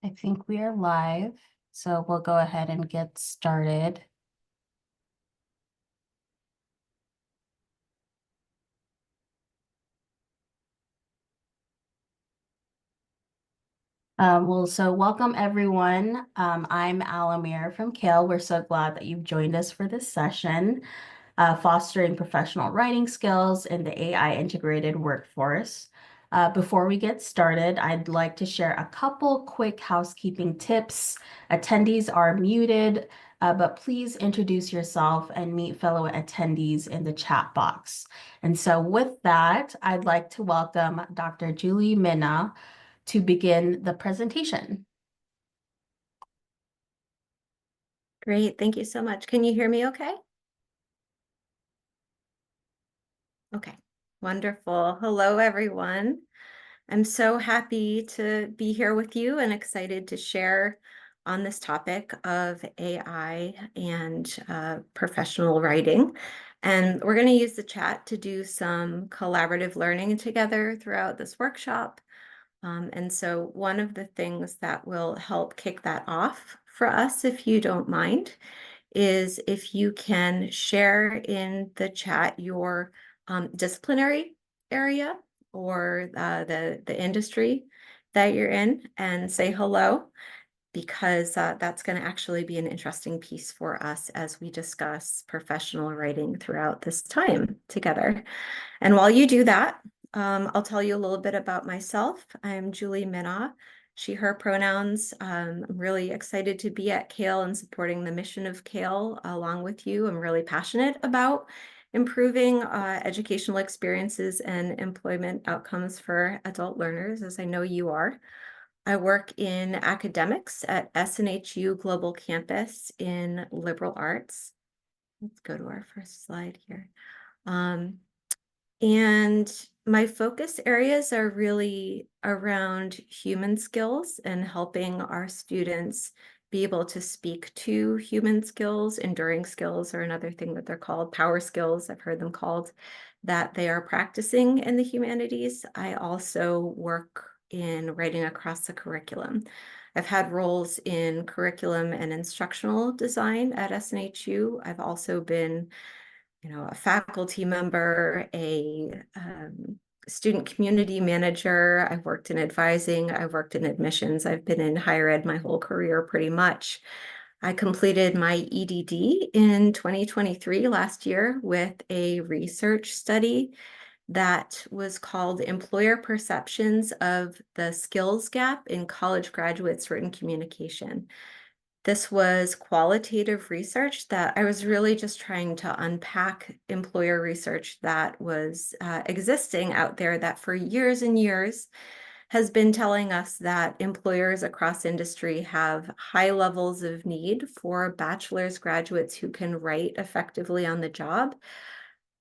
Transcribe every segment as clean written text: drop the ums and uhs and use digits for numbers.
I think we are live, so we'll go ahead and get started. So welcome everyone. I'm Alamir from Kale. We're so glad that you've joined us for this session, Fostering Professional Writing Skills in the AI Integrated Workforce. Before we get started, I'd like to share a couple quick housekeeping tips. Attendees are muted, but please introduce yourself and meet fellow attendees in the chat box. And so with that, I'd like to welcome Dr. Julie Minna to begin the presentation. Great, thank you so much. Can you hear me okay? Okay, wonderful. Hello, everyone. I'm so happy to be here with you and excited to share on this topic of AI and professional writing. And we're going to use the chat to do some collaborative learning together throughout this workshop. And so one of the things that will help kick that off for us, if you don't mind, is if you can share in the chat your disciplinary area or the industry that you're in and say hello, because that's going to actually be an interesting piece for us as we discuss professional writing throughout this time together. And while you do that, I'll tell you a little bit about myself. I'm Julie Minna, she, her pronouns. I'm really excited to be at Kale and supporting the mission of Kale along with you. I'm really passionate about improving educational experiences and employment outcomes for adult learners, as I know you are. I work in academics at SNHU Global Campus in liberal arts. Let's go to our first slide here. And my focus areas are really around human skills and helping our students be able to speak to human skills, enduring skills, or another thing that they're called, power skills, I've heard them called, that they are practicing in the humanities. I also work in writing across the curriculum. I've had roles in curriculum and instructional design at SNHU. I've also been a faculty member, a student community manager. I've worked in advising. I've worked in admissions. I've been in higher ed my whole career pretty much. I completed my EDD in 2023 last year with a research study that was called Employer Perceptions of the Skills Gap in College Graduates' Written Communication. This was qualitative research that I was really just trying to unpack employer research that was existing out there that for years and years has been telling us that employers across industry have high levels of need for bachelor's graduates who can write effectively on the job,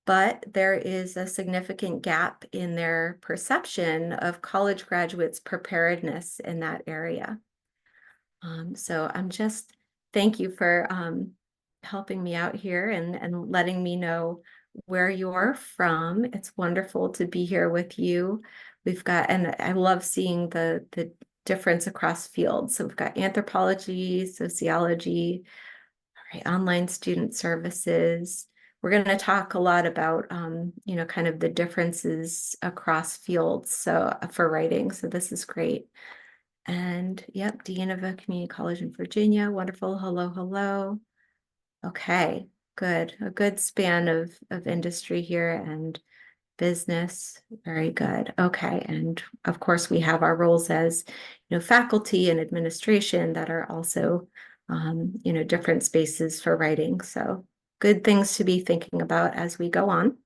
but there is a significant gap in their perception of college graduates' preparedness in that area. So I'm just, thank you for helping me out here and letting me know where you're from. It's wonderful to be here with you. We've got, and I love seeing the difference across fields. So we've got anthropology, sociology, all right, online student services. We're going to talk a lot about, kind of the differences across fields. So for writing, so this is great. And yep, Dean of a community college in Virginia. Wonderful. Hello, hello. Okay, good. A good span of industry here and business. Very good. Okay. And of course, we have our roles as, faculty and administration that are also, different spaces for writing. So good things to be thinking about as we go on.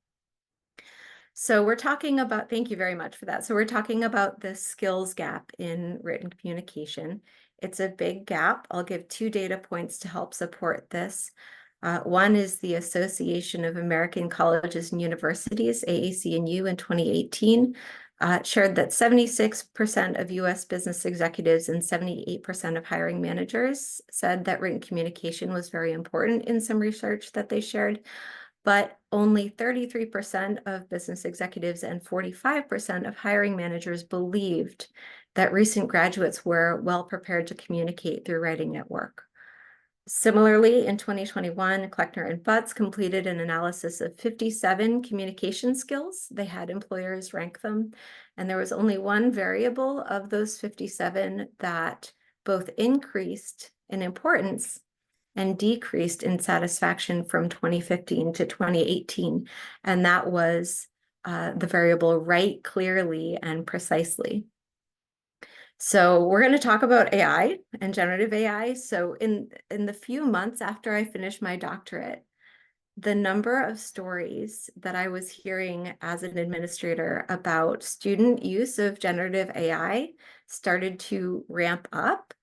So we're talking about, thank you very much for that. So we're talking about the skills gap in written communication. It's a big gap. I'll give 2 data points to help support this. One is the Association of American Colleges and Universities, AAC&U, in 2018 shared that 76% of US business executives and 78% of hiring managers said that written communication was very important in some research that they shared. but only 33% of business executives and 45% of hiring managers believed that recent graduates were well prepared to communicate through writing at work. Similarly, in 2021, Kleckner and Butts completed an analysis of 57 communication skills. They had employers rank them, and there was only one variable of those 57 that both increased in importance and decreased in satisfaction from 2015 to 2018, and that was the variable write clearly and precisely. So we're going to talk about AI and generative AI. So in the few months after I finished my doctorate, the number of stories that I was hearing as an administrator about student use of generative AI started to ramp up.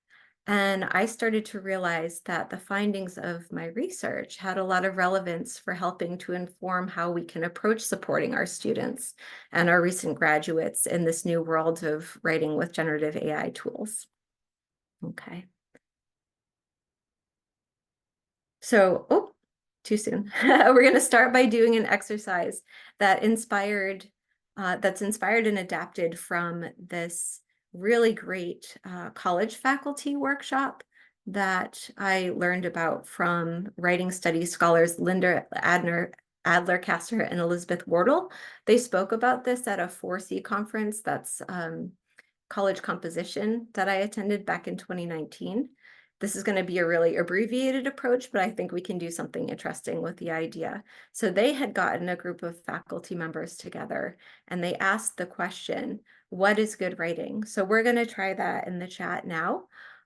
And I started to realize that the findings of my research had a lot of relevance for helping to inform how we can approach supporting our students and our recent graduates in this new world of writing with generative AI tools. Okay. So, oh, too soon. We're going to start by doing an exercise that that's inspired and adapted from this really great college faculty workshop that I learned about from writing studies scholars Linda Adler-Kasser and Elizabeth Wardle. They spoke about this at a 4C conference, that's college composition, that I attended back in 2019. This is going to be a really abbreviated approach, but I think we can do something interesting with the idea. So they had gotten a group of faculty members together and they asked the question, what is good writing? So we're going to try that in the chat now.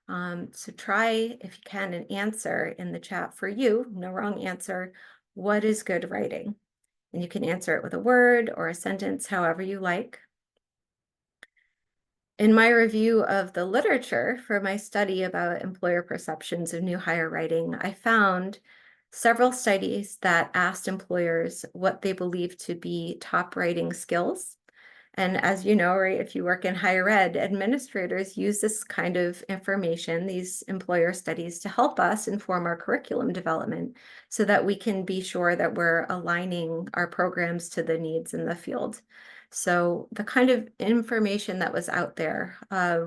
So try, if you can, an answer in the chat for you, no wrong answer. What is good writing? And you can answer it with a word or a sentence, however you like. In my review of the literature for my study about employer perceptions of new hire writing, I found several studies that asked employers what they believed to be top writing skills. And as you know, right, if you work in higher ed, administrators use this kind of information, these employer studies, to help us inform our curriculum development so that we can be sure that we're aligning our programs to the needs in the field. So the kind of information that was out there,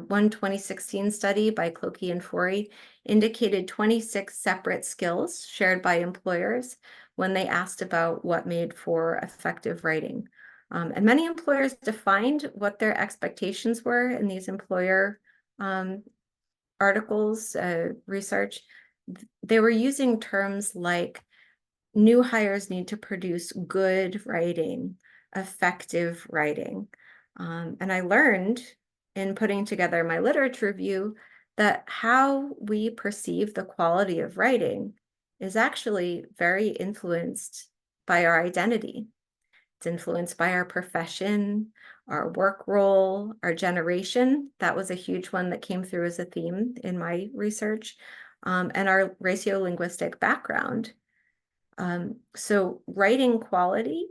one 2016 study by Clokey and Forey indicated 26 separate skills shared by employers when they asked about what made for effective writing. And many employers defined what their expectations were in these employer articles, research. They were using terms like new hires need to produce good writing, effective writing. And I learned in putting together my literature review that how we perceive the quality of writing is actually very influenced by our identity. It's influenced by our profession, our work role, our generation. That was a huge one that came through as a theme in my research, and our ratiolinguistic background. So writing quality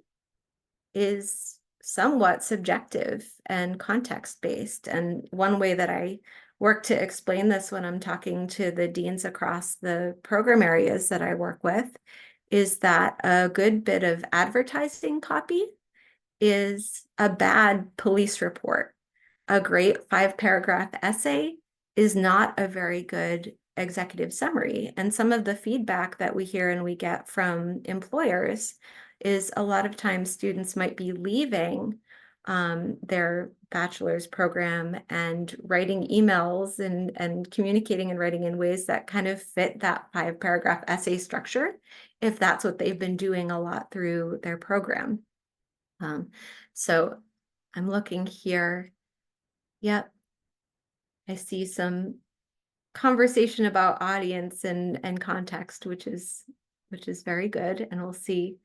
is somewhat subjective and context-based. And one way that I work to explain this when I'm talking to the deans across the program areas that I work with is that a good bit of advertising copy is a bad police report. A great 5-paragraph essay is not a very good executive summary. And some of the feedback that we hear and we get from employers is a lot of times students might be leaving their bachelor's program and writing emails and communicating and writing in ways that kind of fit that 5-paragraph essay structure, if that's what they've been doing a lot through their program. So I'm looking here. Yep. I see some conversation about audience and context, which is very good. And we'll see,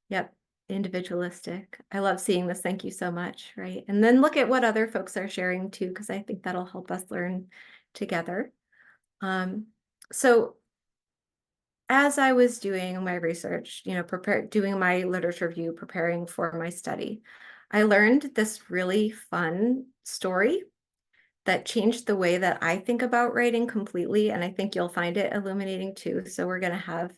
yep, individualistic. I love seeing this. Thank you so much. Right. And then look at what other folks are sharing too, because I think that'll help us learn together. So as I was doing my research, doing my literature review, preparing for my study, I learned this really fun story that changed the way that I think about writing completely. And I think you'll find it illuminating too. So we're going to have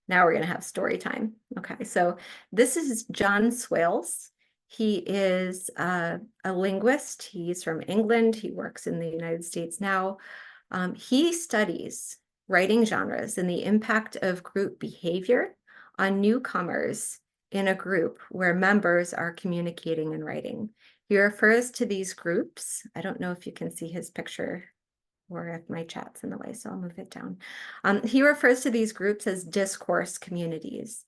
Now we're going to have story time. Okay, so this is John Swales. He is a linguist. He's from England. He works in the United States now. He studies writing genres and the impact of group behavior on newcomers in a group where members are communicating and writing. He refers to these groups. I don't know if you can see his picture or if my chat's in the way, so I'll move it down. He refers to these groups as discourse communities.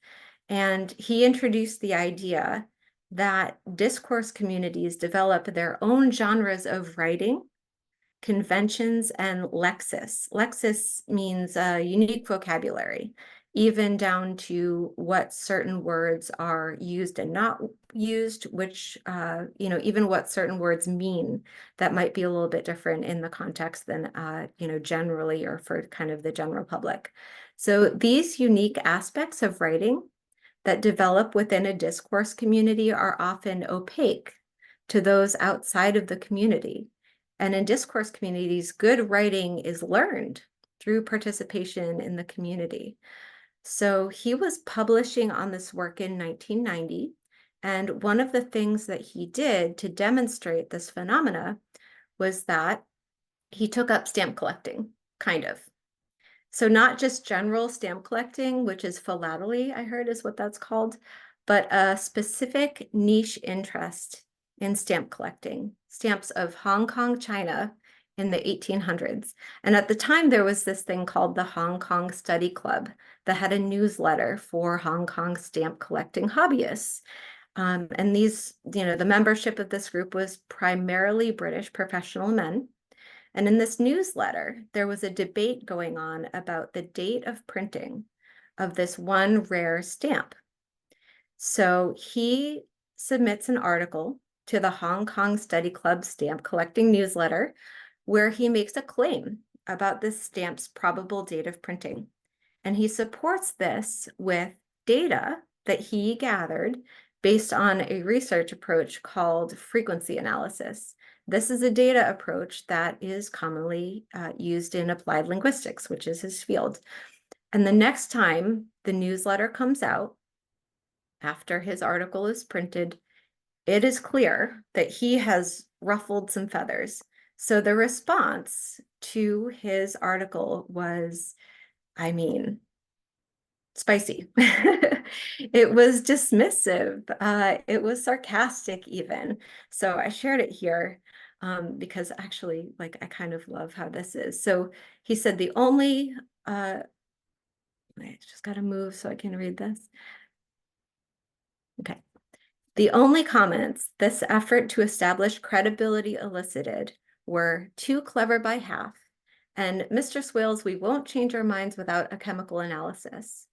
And he introduced the idea that discourse communities develop their own genres of writing, conventions, and lexis. Lexis means a unique vocabulary, even down to what certain words are used and not used, which, even what certain words mean that might be a little bit different in the context than, generally or for kind of the general public. So these unique aspects of writing that develop within a discourse community are often opaque to those outside of the community. And in discourse communities, good writing is learned through participation in the community. So he was publishing on this work in 1990. And one of the things that he did to demonstrate this phenomena was that he took up stamp collecting, kind of. So not just general stamp collecting, which is philately, I heard is what that's called, but a specific niche interest in stamp collecting, stamps of Hong Kong, China in the 1800s. And at the time, there was this thing called the Hong Kong Study Club that had a newsletter for Hong Kong stamp collecting hobbyists. And these, the membership of this group was primarily British professional men. And in this newsletter, there was a debate going on about the date of printing of this one rare stamp. So he submits an article to the Hong Kong Study Club stamp collecting newsletter where he makes a claim about this stamp's probable date of printing. And he supports this with data that he gathered based on a research approach called frequency analysis. This is a data approach that is commonly used in applied linguistics, which is his field. And the next time the newsletter comes out, after his article is printed, it is clear that he has ruffled some feathers. So the response to his article was, spicy. It was dismissive. It was sarcastic even. So I shared it here because actually, I kind of love how this is. So he said I just got to move so I can read this. Okay. The only comments this effort to establish credibility elicited were too clever by half, and Mr. Swales, we won't change our minds without a chemical analysis.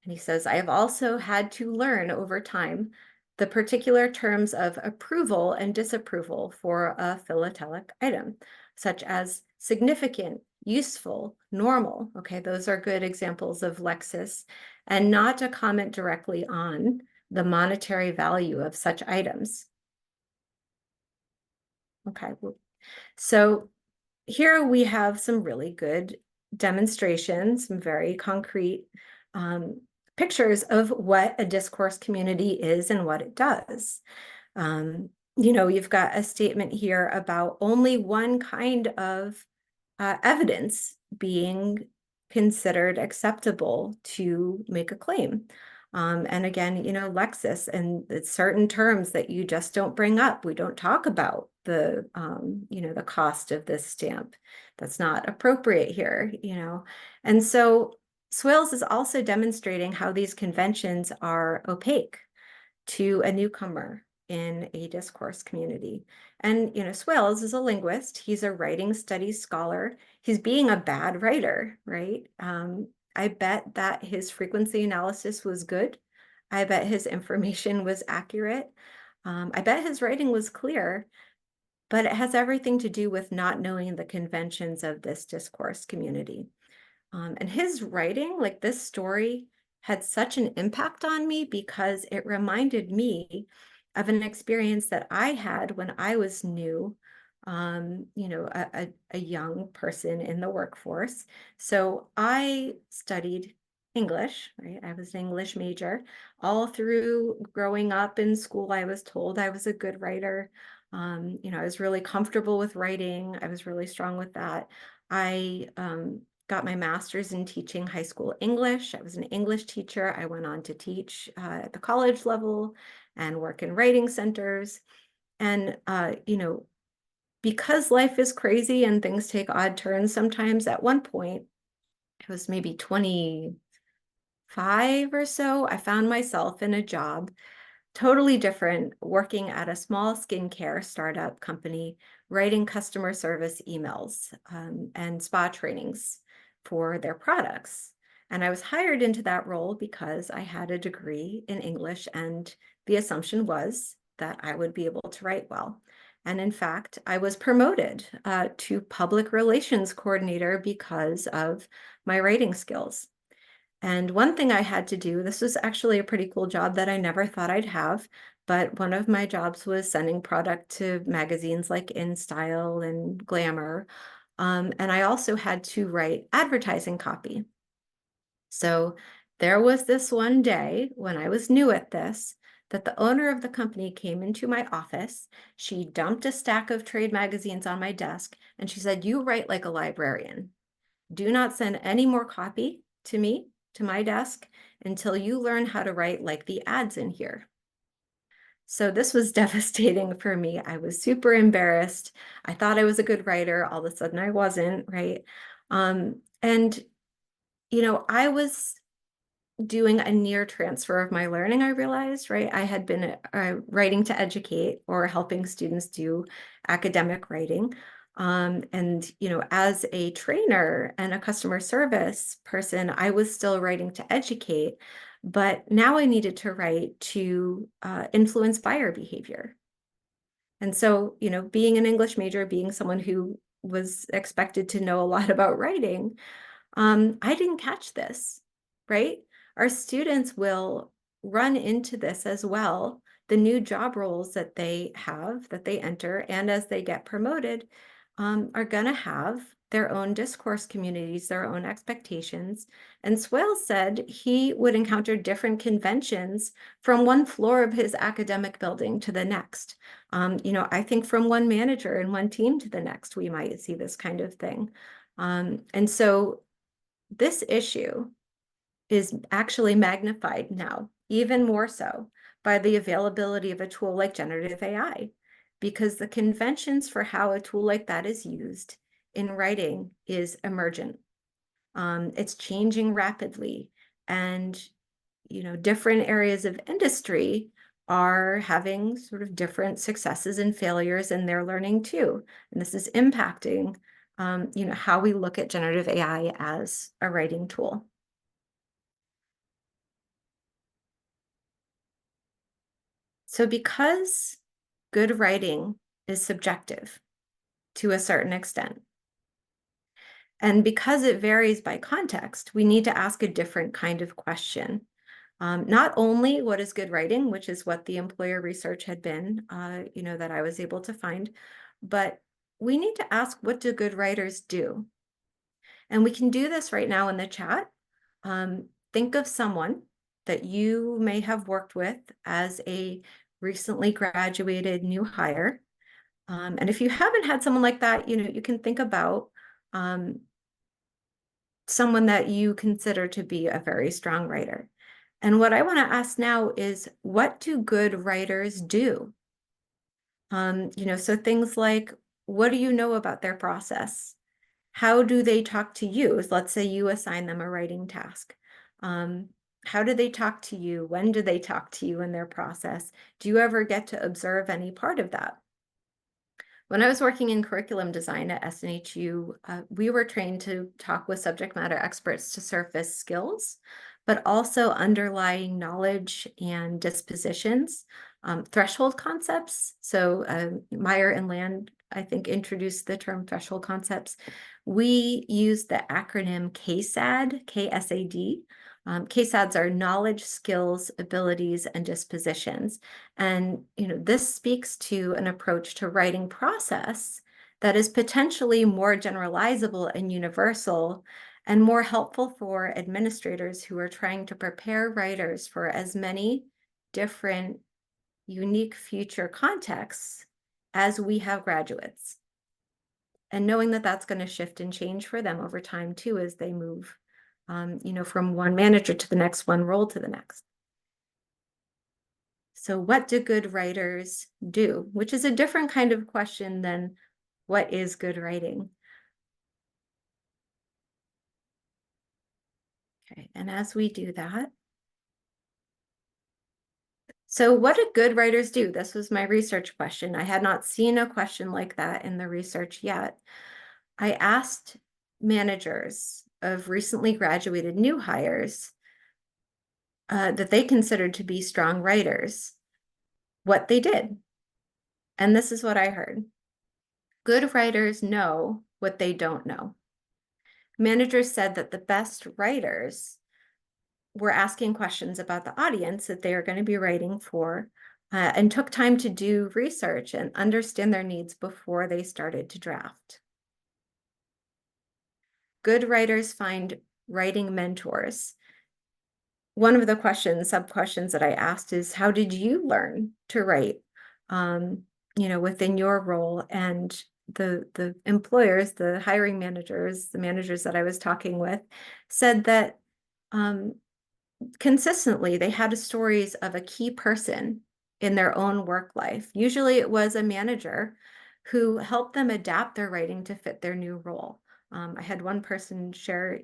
And he says, I have also had to learn over time the particular terms of approval and disapproval for a philatelic item, such as significant, useful, normal. Okay, those are good examples of lexis, and not to comment directly on the monetary value of such items. Okay, so here we have some really good demonstrations, some very concrete pictures of what a discourse community is and what it does. You've got a statement here about only one kind of evidence being considered acceptable to make a claim. And again, lexis and certain terms that you just don't bring up. We don't talk about the cost of this stamp. That's not appropriate here, And so Swales is also demonstrating how these conventions are opaque to a newcomer in a discourse community. And, Swales is a linguist. He's a writing studies scholar. He's being a bad writer, right? I bet that his frequency analysis was good. I bet his information was accurate. I bet his writing was clear, but it has everything to do with not knowing the conventions of this discourse community. And his writing, like this story, had such an impact on me because it reminded me of an experience that I had when I was new, a young person in the workforce. So I studied English, right? I was an English major. All through growing up in school, I was told I was a good writer. I was really comfortable with writing. I was really strong with that. I got my master's in teaching high school English. I was an English teacher. I went on to teach at the college level and work in writing centers. And, because life is crazy and things take odd turns sometimes, at one point, it was maybe 25 or so, I found myself in a job totally different, working at a small skincare startup company, writing customer service emails and spa trainings for their products. And I was hired into that role because I had a degree in English, and the assumption was that I would be able to write well. And in fact, I was promoted to public relations coordinator because of my writing skills. And one thing I had to do, this was actually a pretty cool job that I never thought I'd have, but one of my jobs was sending product to magazines like InStyle and Glamour. And I also had to write advertising copy. So there was this one day when I was new at this, that the owner of the company came into my office. She dumped a stack of trade magazines on my desk, and she said, "You write like a librarian. Do not send any more copy to me, to my desk, until you learn how to write like the ads in here." So this was devastating for me. I was super embarrassed. I thought I was a good writer. All of a sudden I wasn't, right? And I was doing a near transfer of my learning, I realized, right? I had been writing to educate or helping students do academic writing. As a trainer and a customer service person, I was still writing to educate, but now I needed to write to influence buyer behavior. And so, being an English major, being someone who was expected to know a lot about writing, I didn't catch this, right? Our students will run into this as well. The new job roles that they have, that they enter, and as they get promoted, are going to have their own discourse communities, their own expectations. And Swale said he would encounter different conventions from one floor of his academic building to the next. I think from one manager and one team to the next, we might see this kind of thing. And so this issue is actually magnified now, even more so by the availability of a tool like generative AI, because the conventions for how a tool like that is used in writing is emergent. It's changing rapidly, and different areas of industry are having sort of different successes and failures in their learning too. And this is impacting how we look at generative AI as a writing tool. So because good writing is subjective to a certain extent, and because it varies by context, we need to ask a different kind of question. Not only what is good writing, which is what the employer research had been, that I was able to find, but we need to ask, what do good writers do? And we can do this right now in the chat. Think of someone that you may have worked with as a recently graduated new hire. And if you haven't had someone like that, you can think about someone that you consider to be a very strong writer. And what I want to ask now is, what do good writers do? So things like, what do you know about their process? How do they talk to you? Let's say you assign them a writing task. How do they talk to you? When do they talk to you in their process? Do you ever get to observe any part of that? When I was working in curriculum design at SNHU, we were trained to talk with subject matter experts to surface skills, but also underlying knowledge and dispositions, threshold concepts. So Meyer and Land, I think, introduced the term threshold concepts. We use the acronym KSAD, KSAD. KSADs are knowledge, skills, abilities, and dispositions. And this speaks to an approach to writing process that is potentially more generalizable and universal, and more helpful for administrators who are trying to prepare writers for as many different unique future contexts as we have graduates. And knowing that that's going to shift and change for them over time too, as they move, from one manager to the next, one role to the next. So what do good writers do? Which is a different kind of question than what is good writing? Okay, and as we do that, so what do good writers do? This was my research question. I had not seen a question like that in the research yet. I asked managers of recently graduated new hires that they considered to be strong writers what they did. And this is what I heard. Good writers know what they don't know. Managers said that the best writers were asking questions about the audience that they are going to be writing for, and took time to do research and understand their needs before they started to draft. Good writers find writing mentors. One of the sub-questions that I asked is, how did you learn to write, within your role? And the employers, the hiring managers, the managers that I was talking with said that consistently they had stories of a key person in their own work life. Usually it was a manager who helped them adapt their writing to fit their new role. I had one person share,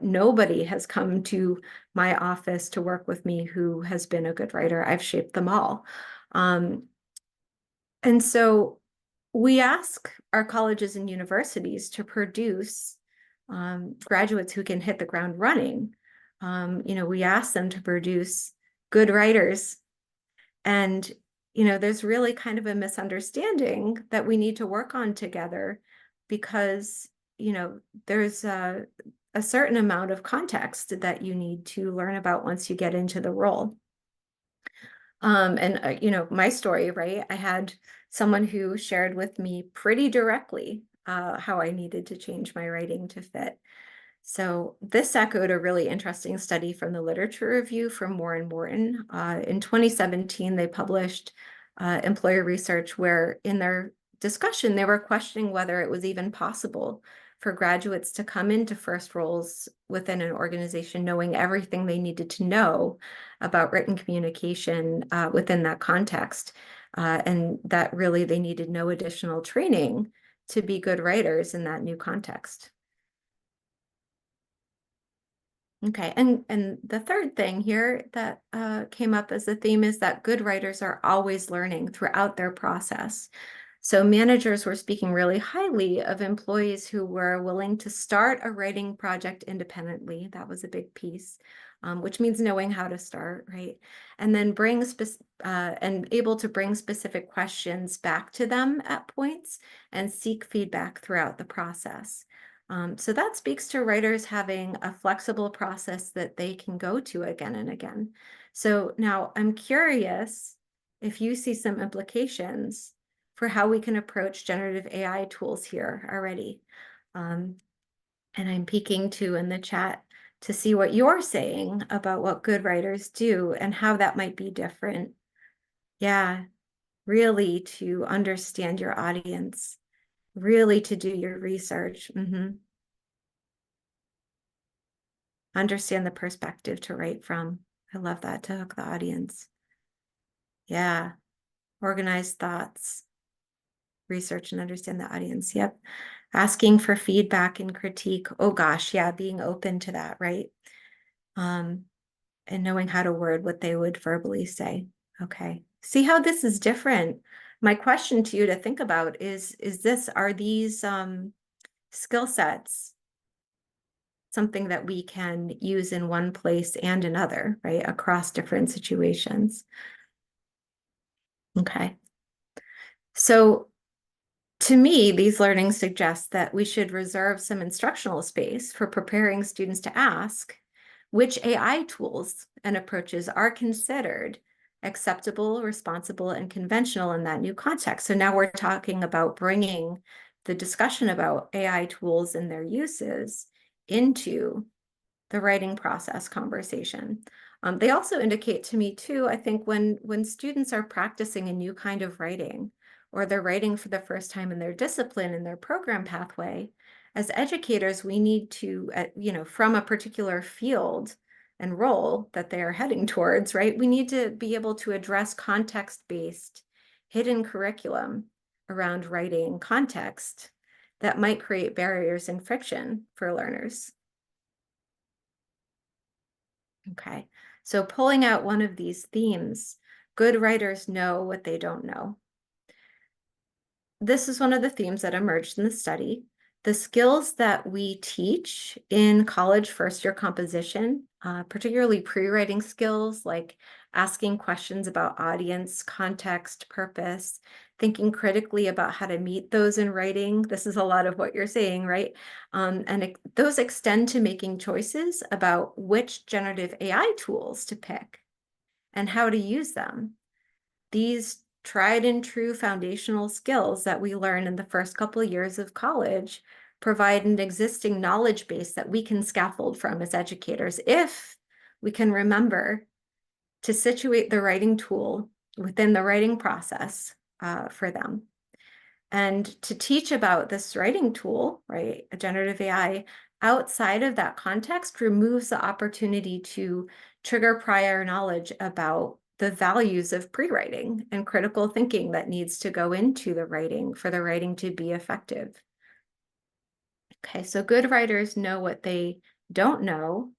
nobody has come to my office to work with me who has been a good writer. I've shaped them all. And so we ask our colleges and universities to produce graduates who can hit the ground running. We ask them to produce good writers. And, there's really kind of a misunderstanding that we need to work on together because, there's a certain amount of context that you need to learn about once you get into the role. My story, right? I had someone who shared with me pretty directly how I needed to change my writing to fit. So this echoed a really interesting study from the Literature Review from Moore and Morton. In 2017, they published employer research where in their discussion, they were questioning whether it was even possible for graduates to come into first roles within an organization knowing everything they needed to know about written communication within that context. And that really they needed no additional training to be good writers in that new context. Okay, and the third thing here that came up as a theme is that good writers are always learning throughout their process. So managers were speaking really highly of employees who were willing to start a writing project independently. That was a big piece, which means knowing how to start, right? And then and able to bring specific questions back to them at points and seek feedback throughout the process. So that speaks to writers having a flexible process that they can go to again and again. So now I'm curious if you see some implications for how we can approach generative AI tools here already. And I'm peeking too in the chat to see what you're saying about what good writers do and how that might be different. Yeah, really to understand your audience, really to do your research. Understand the perspective to write from. I love that, to hook the audience. Yeah, organized thoughts, research and understand the audience. Yep. Asking for feedback and critique. Oh gosh, yeah, being open to that, right? And knowing how to word what they would verbally say. Okay. See how this is different. My question to you to think about is are these skill sets something that we can use in one place and another, right? Across different situations. Okay. So to me, these learnings suggest that we should reserve some instructional space for preparing students to ask which AI tools and approaches are considered acceptable, responsible, and conventional in that new context. So now we're talking about bringing the discussion about AI tools and their uses into the writing process conversation. They also indicate to me too, I think when students are practicing a new kind of writing, or they're writing for the first time in their discipline, in their program pathway, as educators, we need to, from a particular field and role that they are heading towards, right? We need to be able to address context-based hidden curriculum around writing context that might create barriers and friction for learners. Okay, so pulling out one of these themes, good writers know what they don't know. This is one of the themes that emerged in the study. The skills that we teach in college first-year composition, particularly pre-writing skills like asking questions about audience, context, purpose, thinking critically about how to meet those in writing. This is a lot of what you're saying, right? Those extend to making choices about which generative AI tools to pick and how to use them. These tried and true foundational skills that we learn in the first couple of years of college provide an existing knowledge base that we can scaffold from as educators if we can remember to situate the writing tool within the writing process for them. And to teach about this writing tool, right, a generative AI, outside of that context removes the opportunity to trigger prior knowledge about the values of pre-writing and critical thinking that needs to go into the writing for the writing to be effective. Okay, so good writers know what they don't know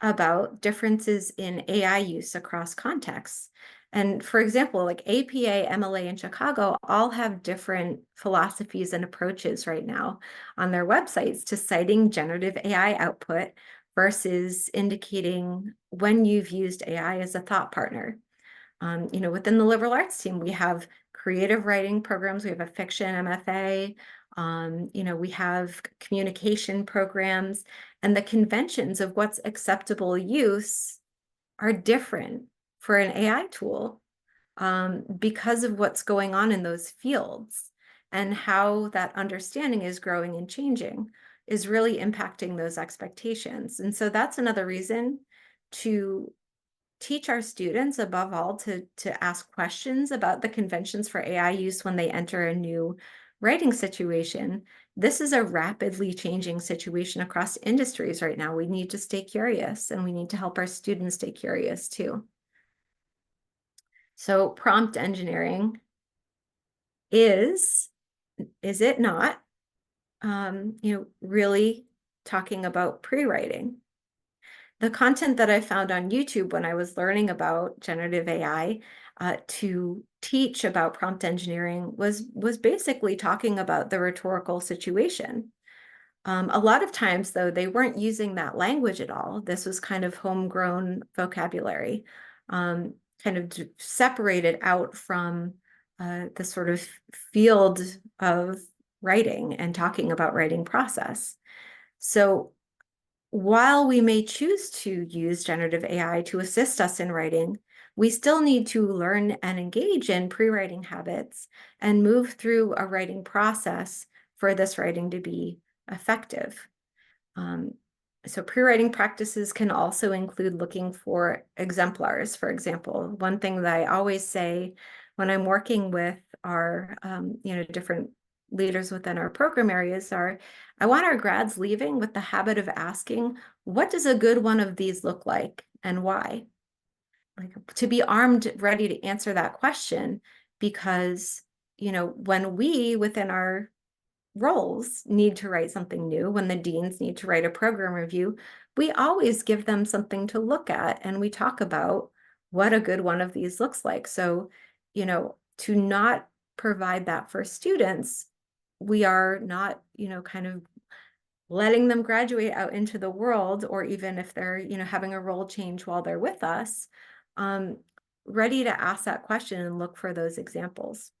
about differences in AI use across contexts. And for example, like APA, MLA, and Chicago all have different philosophies and approaches right now on their websites to citing generative AI output versus indicating when you've used AI as a thought partner. Within the liberal arts team, we have creative writing programs. We have a fiction MFA. We have communication programs, and the conventions of what's acceptable use are different for an AI tool because of what's going on in those fields and how that understanding is growing and changing is really impacting those expectations. And so that's another reason to teach our students, above all, to ask questions about the conventions for AI use when they enter a new writing situation. This is a rapidly changing situation across industries right now. We need to stay curious, and we need to help our students stay curious too. So prompt engineering is it not, really talking about pre-writing? The content that I found on YouTube when I was learning about generative AI to teach about prompt engineering was basically talking about the rhetorical situation. A lot of times, though, they weren't using that language at all. This was kind of homegrown vocabulary, kind of separated out from the sort of field of writing and talking about writing process. So while we may choose to use generative AI to assist us in writing, we still need to learn and engage in pre-writing habits and move through a writing process for this writing to be effective. So pre-writing practices can also include looking for exemplars, for example. One thing that I always say when I'm working with our different leaders within our program areas are, I want our grads leaving with the habit of asking, what does a good one of these look like and why? Like, to be armed, ready to answer that question, because, when we within our roles need to write something new, when the deans need to write a program review, we always give them something to look at and we talk about what a good one of these looks like. So, to not provide that for students, we are not, kind of letting them graduate out into the world, or even if they're, having a role change while they're with us, ready to ask that question and look for those examples.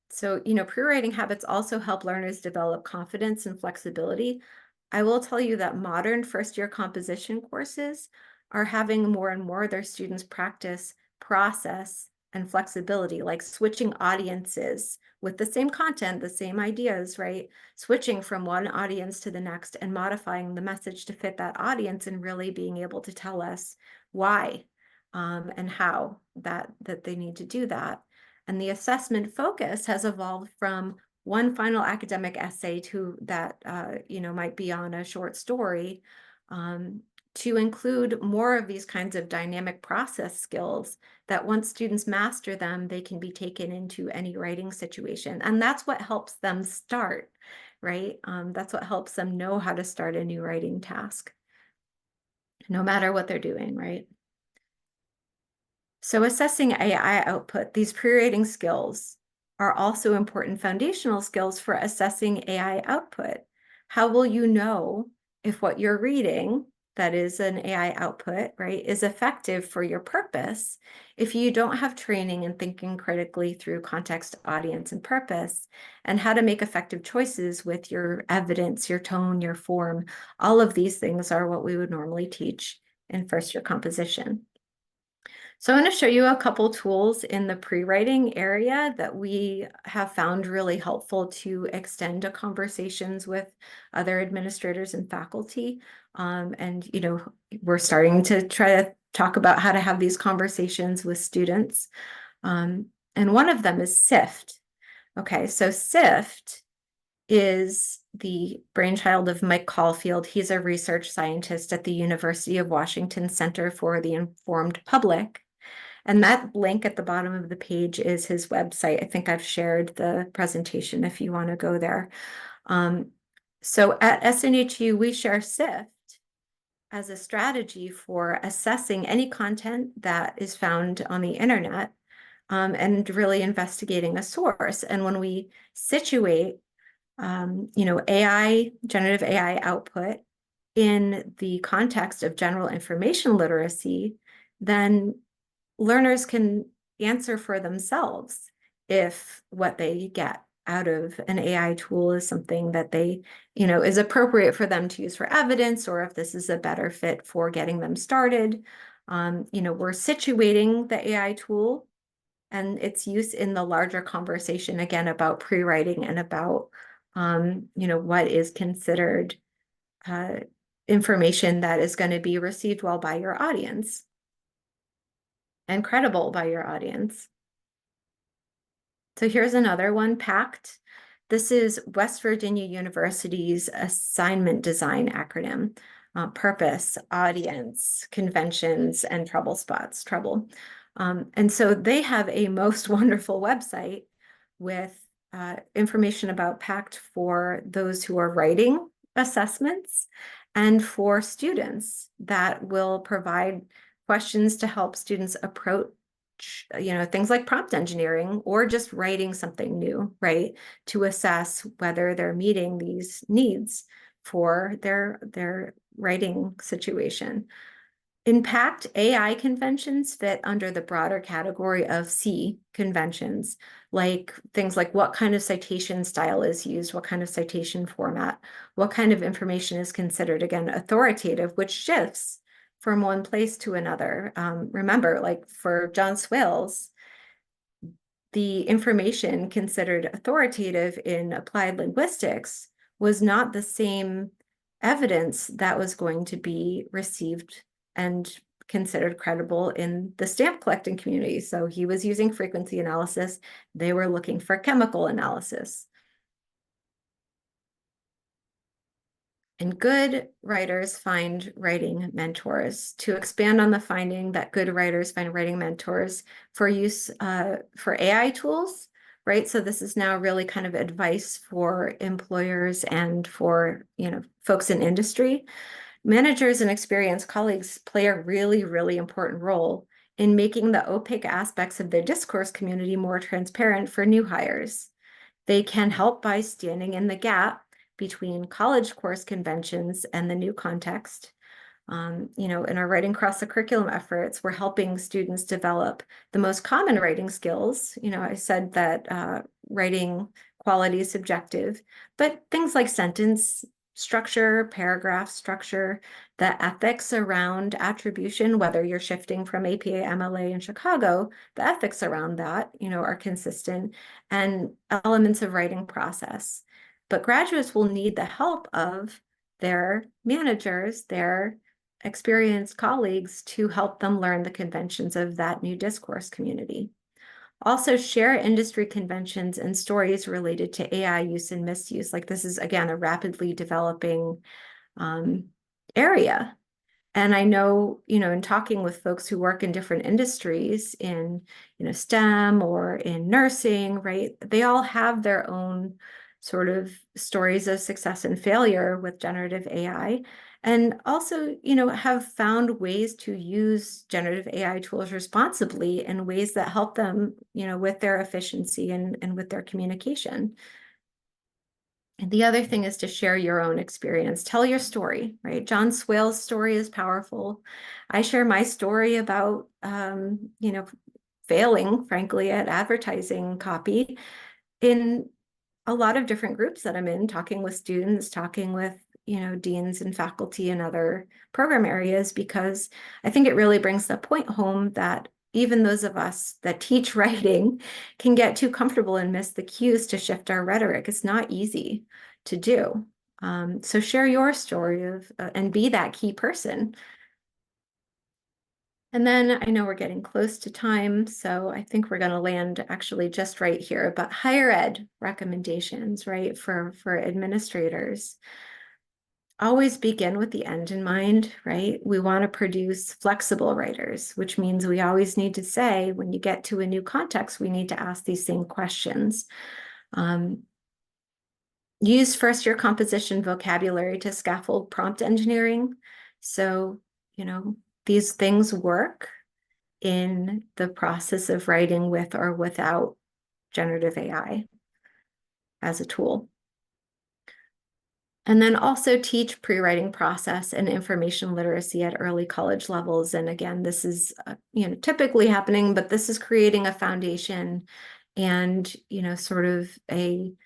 So, pre-writing habits also help learners develop confidence and flexibility. I will tell you that modern first-year composition courses are having more and more of their students practice, process, and flexibility, like switching audiences with the same content, the same ideas, right? Switching from one audience to the next and modifying the message to fit that audience and really being able to tell us why and how that they need to do that. And the assessment focus has evolved from one final academic essay to that, might be on a short story, to include more of these kinds of dynamic process skills that once students master them, they can be taken into any writing situation. And that's what helps them start, right? That's what helps them know how to start a new writing task, no matter what they're doing, right? So assessing AI output, these pre-writing skills are also important foundational skills for assessing AI output. How will you know if what you're reading, that is an AI output, right, is effective for your purpose if you don't have training in thinking critically through context, audience, and purpose, and how to make effective choices with your evidence, your tone, your form? All of these things are what we would normally teach in first year composition. So I'm going to show you a couple tools in the pre-writing area that we have found really helpful to extend to conversations with other administrators and faculty. We're starting to try to talk about how to have these conversations with students. And one of them is SIFT. Okay, so SIFT is the brainchild of Mike Caulfield. He's a research scientist at the University of Washington Center for the Informed Public. And that link at the bottom of the page is his website. I think I've shared the presentation if you want to go there. So at SNHU, we share SIFT as a strategy for assessing any content that is found on the internet and really investigating a source. And when we situate, generative AI output in the context of general information literacy, then learners can answer for themselves if what they get out of an AI tool is something that they, is appropriate for them to use for evidence, or if this is a better fit for getting them started. We're situating the AI tool and its use in the larger conversation, again, about pre-writing and about, what is considered information that is going to be received well by your audience and credible by your audience. So here's another one, PACT. This is West Virginia University's assignment design acronym. Purpose, audience, conventions, and trouble spots, trouble. And so they have a most wonderful website with information about PACT for those who are writing assessments and for students that will provide questions to help students approach, things like prompt engineering or just writing something new, right? To assess whether they're meeting these needs for their writing situation. In PACT, AI conventions fit under the broader category of C conventions, like things like what kind of citation style is used, what kind of citation format, what kind of information is considered, again, authoritative, which shifts from one place to another. Remember, like for John Swales, the information considered authoritative in applied linguistics was not the same evidence that was going to be received and considered credible in the stamp collecting community. So he was using frequency analysis. They were looking for chemical analysis. And good writers find writing mentors. To expand on the finding that good writers find writing mentors for use for AI tools, right? So this is now really kind of advice for employers and for, folks in industry. Managers and experienced colleagues play a really, really important role in making the opaque aspects of their discourse community more transparent for new hires. They can help by standing in the gap between college course conventions and the new context. In our writing across the curriculum efforts, we're helping students develop the most common writing skills. I said that writing quality is subjective, but things like sentence structure, paragraph structure, the ethics around attribution, whether you're shifting from APA MLA in Chicago, the ethics around that, are consistent, and elements of writing process. But graduates will need the help of their managers, their experienced colleagues to help them learn the conventions of that new discourse community. Also share industry conventions and stories related to AI use and misuse. Like this is, again, a rapidly developing area. And I know, in talking with folks who work in different industries in, STEM or in nursing, right? They all have their own sort of stories of success and failure with generative AI. And also, have found ways to use generative AI tools responsibly in ways that help them, with their efficiency and with their communication. And the other thing is to share your own experience. Tell your story, right? John Swale's story is powerful. I share my story about, failing, frankly, at advertising copy in a lot of different groups that I'm in, talking with students, talking with, deans and faculty and other program areas, because I think it really brings the point home that even those of us that teach writing can get too comfortable and miss the cues to shift our rhetoric. It's not easy to do. So share your story of and be that key person. And then I know we're getting close to time, so I think we're going to land actually just right here, but higher ed recommendations, right, for administrators. Always begin with the end in mind, right? We want to produce flexible writers, which means we always need to say, when you get to a new context, we need to ask these same questions. Use first-year composition vocabulary to scaffold prompt engineering. So, these things work in the process of writing with or without generative AI as a tool. And then also teach pre-writing process and information literacy at early college levels. And again, this is typically happening, but this is creating a foundation and sort of an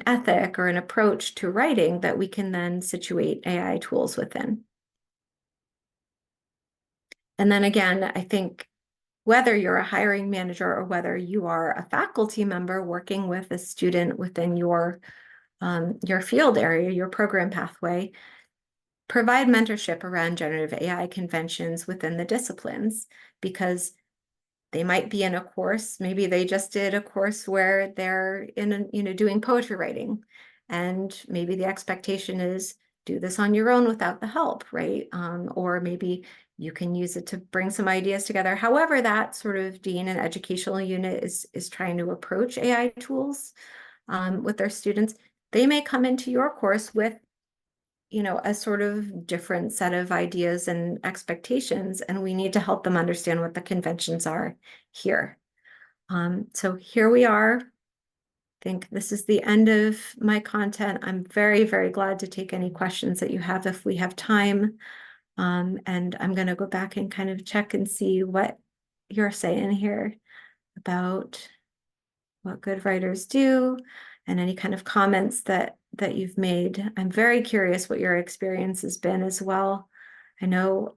ethic or an approach to writing that we can then situate AI tools within. And then again, I think whether you're a hiring manager or whether you are a faculty member working with a student within your field area, your program pathway, provide mentorship around generative AI conventions within the disciplines, because they might be in a course, maybe they just did a course where they're doing poetry writing, and maybe the expectation is do this on your own without the help, right? Or maybe you can use it to bring some ideas together. However, that sort of dean and educational unit is trying to approach AI tools with their students. They may come into your course with, a sort of different set of ideas and expectations, and we need to help them understand what the conventions are here. So here we are. I think this is the end of my content. I'm very, very glad to take any questions that you have if we have time. And I'm going to go back and kind of check and see what you're saying here about what good writers do and any kind of comments that you've made. I'm very curious what your experience has been as well. I know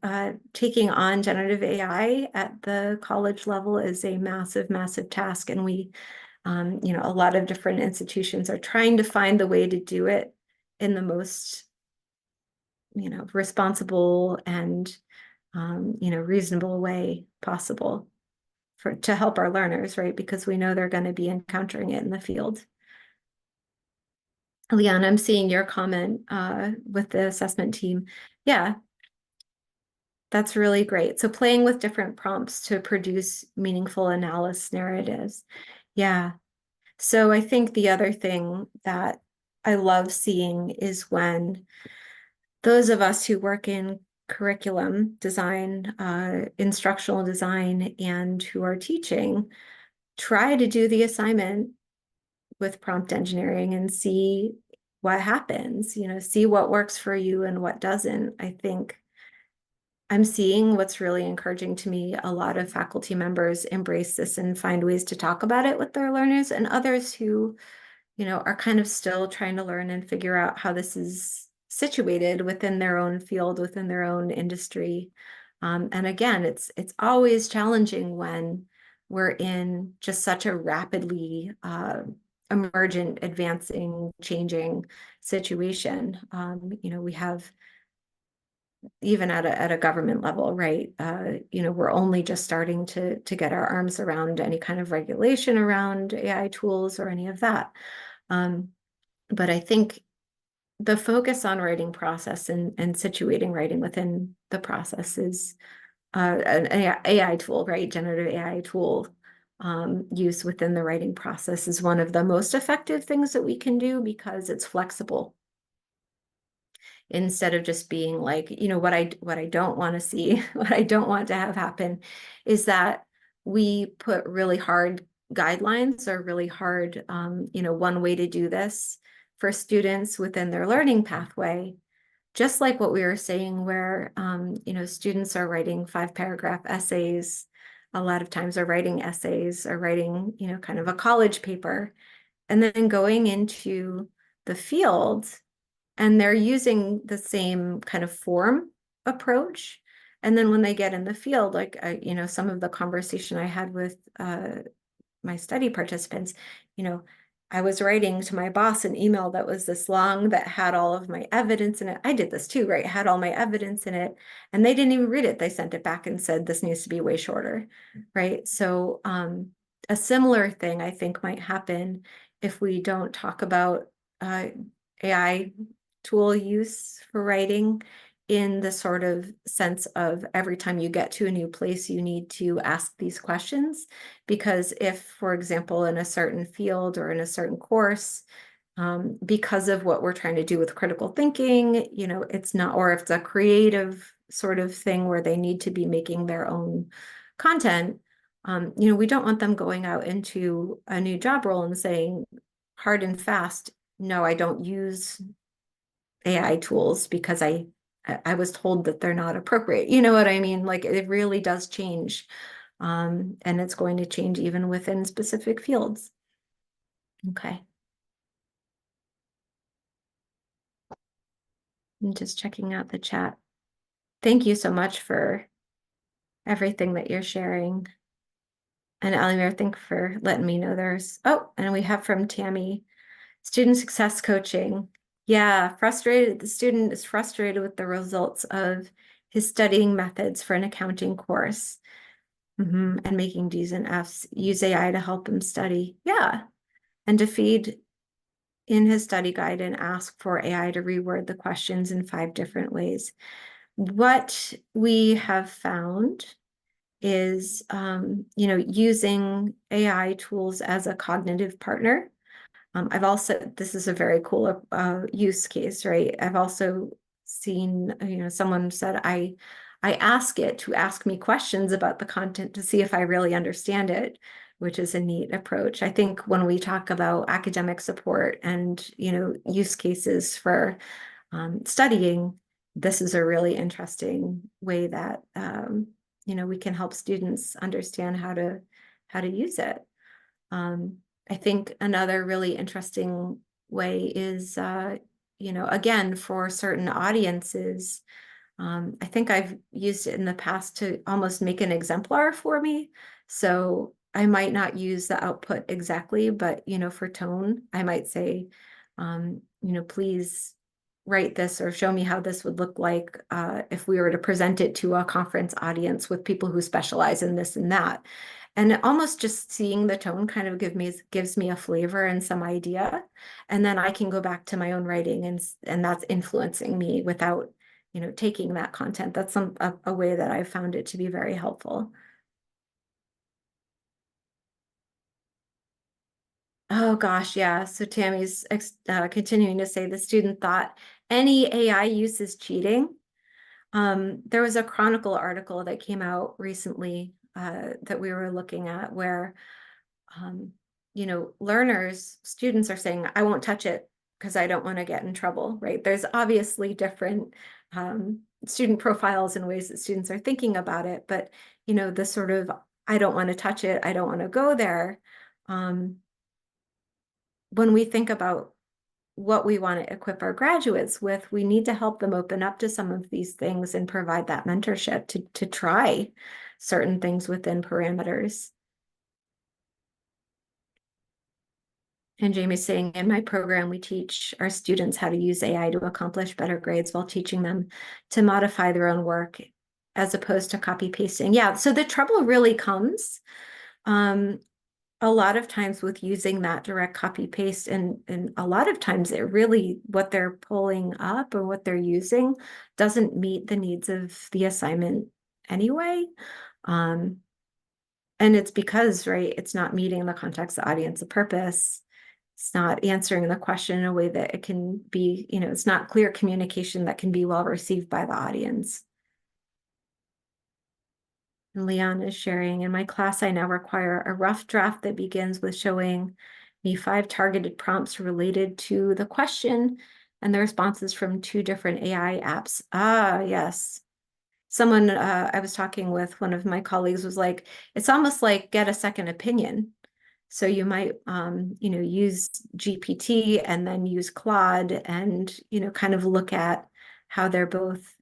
taking on generative AI at the college level is a massive, massive task. And we, a lot of different institutions are trying to find the way to do it in the most, responsible and, reasonable way possible to help our learners, right? Because we know they're going to be encountering it in the field. Leon, I'm seeing your comment with the assessment team. Yeah, that's really great. So playing with different prompts to produce meaningful analysis narratives. Yeah. So I think the other thing that I love seeing is when those of us who work in curriculum design, instructional design, and who are teaching, try to do the assignment with prompt engineering and see what happens, see what works for you and what doesn't. I think I'm seeing what's really encouraging to me. A lot of faculty members embrace this and find ways to talk about it with their learners, and others who are kind of still trying to learn and figure out how this is situated within their own field, within their own industry. And again, it's always challenging when we're in just such a rapidly emergent, advancing, changing situation. We have even at a government level, right? We're only just starting to get our arms around any kind of regulation around AI tools or any of that. But I think the focus on writing process and situating writing within the process is an AI tool, right? Generative AI tool use within the writing process is one of the most effective things that we can do because it's flexible instead of just being like, what I don't want to see, what I don't want to have happen is that we put really hard guidelines or really hard, one way to do this for students within their learning pathway, just like what we were saying, where, students are writing 5-paragraph essays, a lot of times are writing essays or writing, kind of a college paper, and then going into the field and they're using the same kind of form approach. And then when they get in the field, like, some of the conversation I had with my study participants, I was writing to my boss an email that was this long that had all of my evidence in it. I did this too, right? Had all my evidence in it, and they didn't even read it. They sent it back and said, this needs to be way shorter, right? So a similar thing I think might happen if we don't talk about AI tool use for writing in the sort of sense of every time you get to a new place, you need to ask these questions. Because if, for example, in a certain field or in a certain course, because of what we're trying to do with critical thinking, it's not, or if it's a creative sort of thing where they need to be making their own content, we don't want them going out into a new job role and saying hard and fast, no, I don't use AI tools because I was told that they're not appropriate. You know what I mean? Like it really does change. And it's going to change even within specific fields. Okay. I'm just checking out the chat. Thank you so much for everything that you're sharing. And Alimir, thank you for letting me know and we have from Tammy, student success coaching. Yeah, frustrated. The student is frustrated with the results of his studying methods for an accounting course. And making D's and F's, use AI to help him study. Yeah. And to feed in his study guide and ask for AI to reword the questions in 5 different ways. What we have found is, using AI tools as a cognitive partner. This is a very cool use case, right? I've also seen, someone said, I ask it to ask me questions about the content to see if I really understand it, which is a neat approach. I think when we talk about academic support and, use cases for studying, this is a really interesting way that, we can help students understand how to use it. I think another really interesting way is, again, for certain audiences, I think I've used it in the past to almost make an exemplar for me. So I might not use the output exactly, but, for tone, I might say, please write this or show me how this would look like if we were to present it to a conference audience with people who specialize in this and that. And almost just seeing the tone kind of gives me a flavor and some idea. And then I can go back to my own writing and that's influencing me without, taking that content. That's a way that I've found it to be very helpful. Oh gosh, yeah. So Tammy's continuing to say the student thought any AI use is cheating. There was a Chronicle article that came out recently that we were looking at where, students are saying, I won't touch it because I don't want to get in trouble, right? There's obviously different student profiles and ways that students are thinking about it, but, the sort of, I don't want to touch it, I don't want to go there. when we think about what we want to equip our graduates with, we need to help them open up to some of these things and provide that mentorship to try certain things within parameters. And Jamie's saying, in my program, we teach our students how to use AI to accomplish better grades while teaching them to modify their own work as opposed to copy pasting. Yeah, so the trouble really comes a lot of times with using that direct copy paste, and a lot of times it really, what they're pulling up or what they're using doesn't meet the needs of the assignment anyway. And it's because, right, it's not meeting the context, the audience, the purpose. It's not answering the question in a way that it can be, it's not clear communication that can be well received by the audience. And Leon is sharing, in my class, I now require a rough draft that begins with showing me 5 targeted prompts related to the question and the responses from 2 different AI apps. Ah, yes. Someone I was talking with, one of my colleagues, was like, it's almost like get a second opinion. So you might, use GPT and then use Claude and, kind of look at how they're both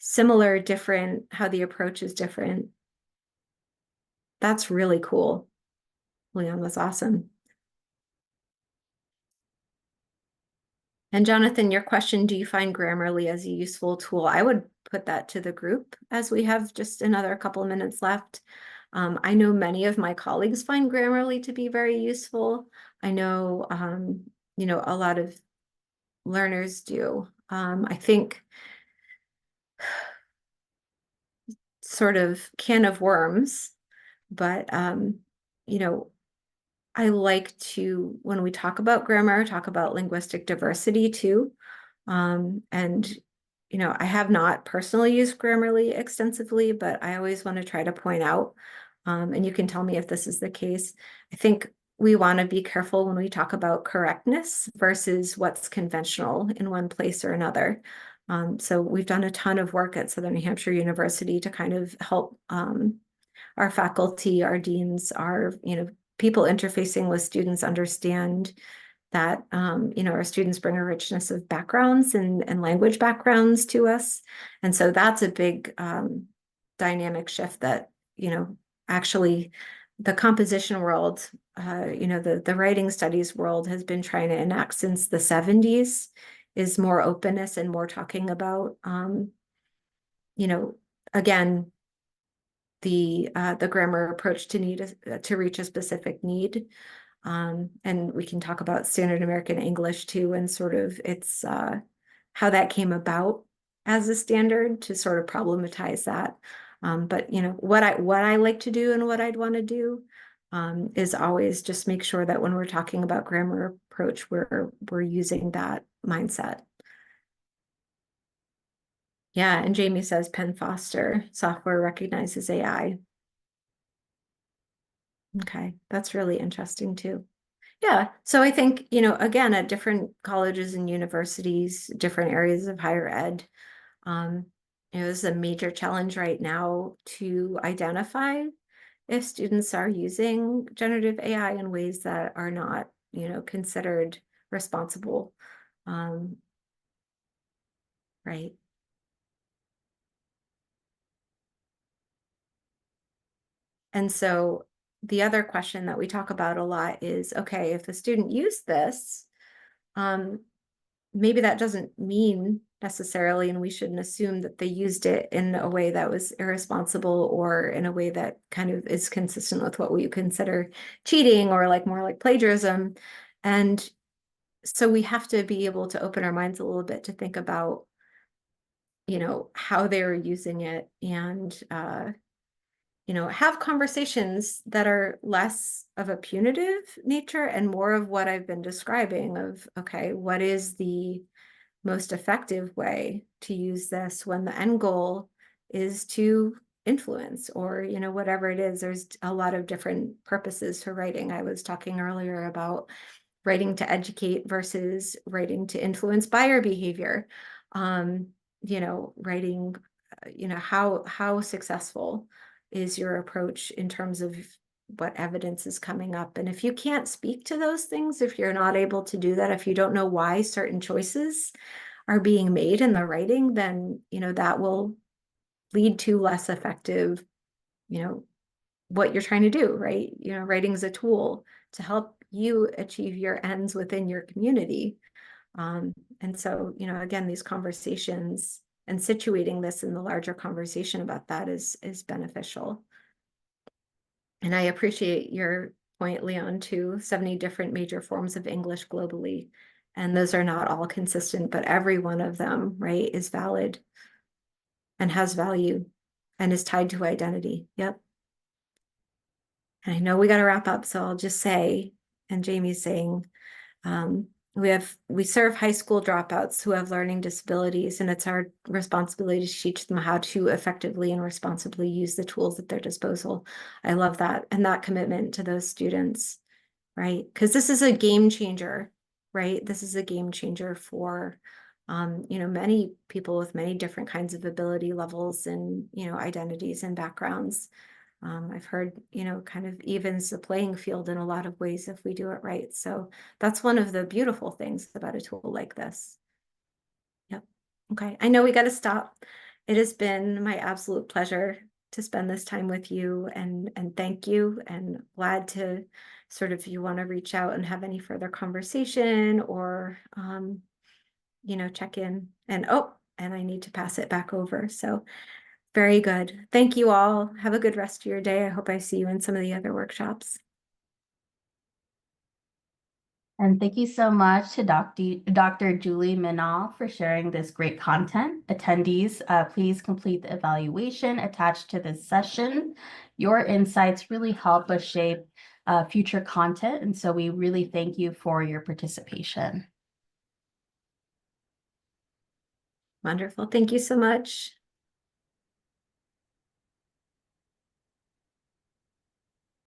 similar, different, how the approach is different. That's really cool. Leon, was awesome. And Jonathan, your question, do you find Grammarly as a useful tool? I would put that to the group as we have just another couple of minutes left. I know many of my colleagues find Grammarly to be very useful. I know, a lot of learners do. I think sort of can of worms, but, I like to, when we talk about grammar, talk about linguistic diversity too. And, I have not personally used Grammarly extensively, but I always want to try to point out, and you can tell me if this is the case. I think we want to be careful when we talk about correctness versus what's conventional in one place or another. So we've done a ton of work at Southern New Hampshire University to kind of help our faculty, our deans, our, people interfacing with students understand that, our students bring a richness of backgrounds and language backgrounds to us. And so that's a big dynamic shift that, actually the composition world, the writing studies world has been trying to enact since the 70s, is more openness and more talking about, again, the grammar approach to reach a specific need. And we can talk about standard American English too, and sort of its how that came about as a standard to sort of problematize that. But what I like to do and what I'd want to do is always just make sure that when we're talking about grammar approach, we're using that mindset. Yeah, and Jamie says Penn Foster software recognizes AI. Okay, that's really interesting too. Yeah, so I think, again, at different colleges and universities, different areas of higher ed, this is a major challenge right now to identify if students are using generative AI in ways that are not, considered responsible. Right. And so the other question that we talk about a lot is, okay, if a student used this, maybe that doesn't mean necessarily, and we shouldn't assume that they used it in a way that was irresponsible or in a way that kind of is consistent with what we consider cheating or like more like plagiarism. And so we have to be able to open our minds a little bit to think about, how they were using it, and have conversations that are less of a punitive nature and more of what I've been describing of, okay, what is the most effective way to use this when the end goal is to influence, or, whatever it is. There's a lot of different purposes for writing. I was talking earlier about writing to educate versus writing to influence buyer behavior. Writing, how successful is your approach in terms of, what evidence is coming up. And if you can't speak to those things, if you're not able to do that, if you don't know why certain choices are being made in the writing, then, that will lead to less effective, what you're trying to do, right? Writing is a tool to help you achieve your ends within your community. And so, again, these conversations and situating this in the larger conversation about that is beneficial. And I appreciate your point, Leon, too. 70 different major forms of English globally. And those are not all consistent, but every one of them, right, is valid and has value and is tied to identity. Yep. And I know we got to wrap up, so I'll just say, and Jamie's saying, we serve high school dropouts who have learning disabilities, and it's our responsibility to teach them how to effectively and responsibly use the tools at their disposal. I love that, and that commitment to those students, right? Because this is a game changer, right? This is a game changer for many people with many different kinds of ability levels and identities and backgrounds. I've heard, kind of evens the playing field in a lot of ways if we do it right. So that's one of the beautiful things about a tool like this. Yep. Okay. I know we got to stop. It has been my absolute pleasure to spend this time with you, and thank you, and glad to sort of, if you want to reach out and have any further conversation or, check in, and I need to pass it back over. So very good. Thank you all. Have a good rest of your day. I hope I see you in some of the other workshops. And thank you so much to Dr. Julie Minal for sharing this great content. Attendees, please complete the evaluation attached to this session. Your insights really help us shape future content, and so we really thank you for your participation. Wonderful. Thank you so much.